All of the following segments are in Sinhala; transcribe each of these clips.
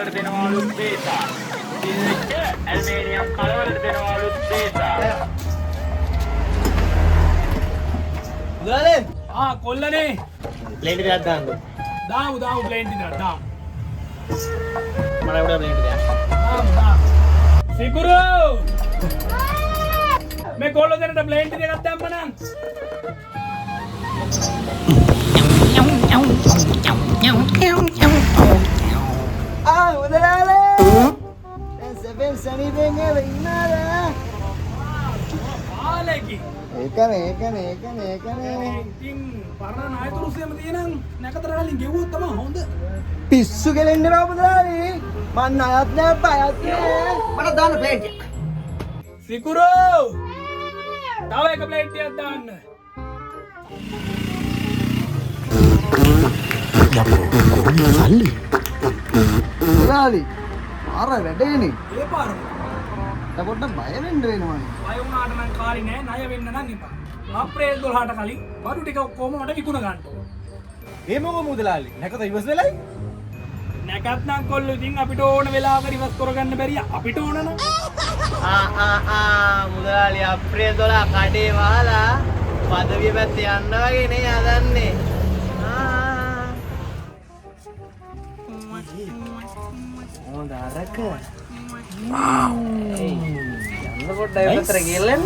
කලවර දෙනවලු දේසා. ඉතින් ඇල්මේනියම් කලවර දෙනවලු දේසා. මුදලාලි කොල්ලනේ ප්ලේන් ටිකක් දාන්න. දාමු ප්ලේන් ටිකක් දාමු. මට උඩ ප්ලේන් ටිකක්. දාමු. සිකුරු මේ කොල්ල දෙන්නට ප්ලේන් ටිකක් දැම්මනම්. මුදලාලි දැන් සෙවෙන් සනීපෙන් ඉන්නාද? ආලෙකි ඒකනේ ඉතින් පරණ නායතුරුසියම තියෙනම් නැකතර වලින් ගෙවුවොත් තමයි හොඳ. පිස්සු කෙලෙන්න බෑ මුදලාලි. මන් ණයත් නෑ බයත් නෑ. මට දාන්න ප්ලේන් ටික. සිකුරෝ තව එක ප්ලේන් ටිකක් දාන්න. මුදලාලි අර වැඩේනේ. ඒ පාරම එතකොට බය වෙන්න වෙනවනේ. බය වුණාට නම් කාරි නෑ, ණය වෙන්න නම් එපා. අප්‍රේල් 12ට කලින් බඩු ටික ඔක්කොම මට විකුණ ගන්න ඕන. ඒ මොකෝ මුදලාලි නැකත ඉවස් වෙලයි. නැකත් නම් කොල්ලෝ ඉතින් අපිට ඕන වෙලාවක ඉවස් කරගන්න බැරිය. අපිට ඕන නම් මුදලාලි අප්‍රේල් 12 කඩේ වහලා පදවිය පැත්තේ යන්න වගේ නේ හදන්නේ. හොඳ අරක. යන්න පොඩ්ඩක් පැත්තට ගිල්ලෙන්න.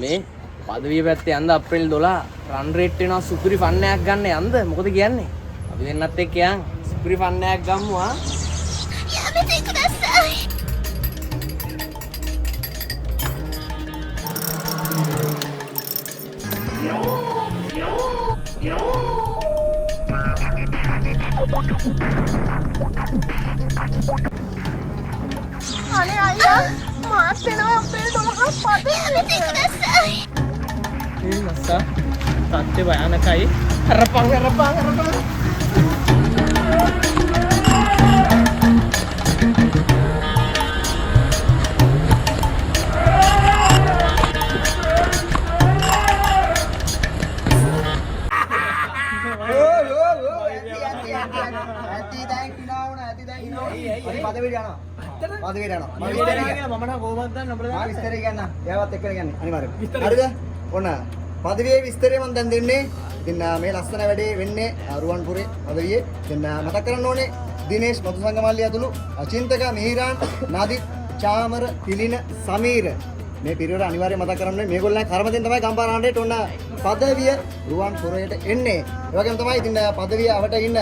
මේ පදවිය පැත්තේ යන්න අප්‍රේල් 12 රන් රේට් වෙනවා සුපිරි ෆන් එකක් ගන්න යන්න. මොකද කියන්නේ? අපි දෙන්නත් එක්ක යන් සුපිරි ෆන් එකක් ගමු ආ. අනේ අයියා මාත් වෙනවා අප්‍රේල් 12 පදේ යන්නේ කුඩස්සයි. ඒ මස්සා සත්‍ය භයානකයි. හරපන්. පදවියේ විස්තරය මම දැන් දෙන්නේ. ඉතින් මේ ලස්සන වැඩේ වෙන්නේ රුවන්පුරේ පදවියේ. ඉතින් මතක් කරන්න ඕනේ දිනේෂ් මතුසංගමල්ලි ඇතුළු අචින්තක මිහිරාන් නදිත් චාමර පිලින සමීර මේ පිරිවර අනිවාර්යයෙන් මතක් කරන්න ඕනේ. මේගොල්ලන් කර්මදෙන් තමයි ගම්පාරාණ්ඩේට ඔන්න පදවිය රුවන්පුරයට එන්නේ. ඒ වගේම තමයි ඉතින් පදවිය අවට ඉන්න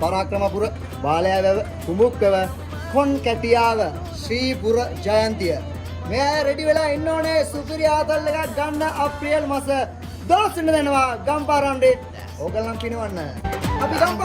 පරාක්‍රමපුර බාලයාවැව කුඹුක්කව කොන් කැටියාව ශ්‍රීපුර ජයන්තිය මේ රෙඩි වෙලා ඉන්න ඕනේ. සුපිරි ආතල් එකක් ගන්න අප්‍රේල් මාස 12 වෙනිදා දෙනවා ගම්පාරාණ්ඩේ. ඕගලන් පිනවන්න. අපි ගම්පහ.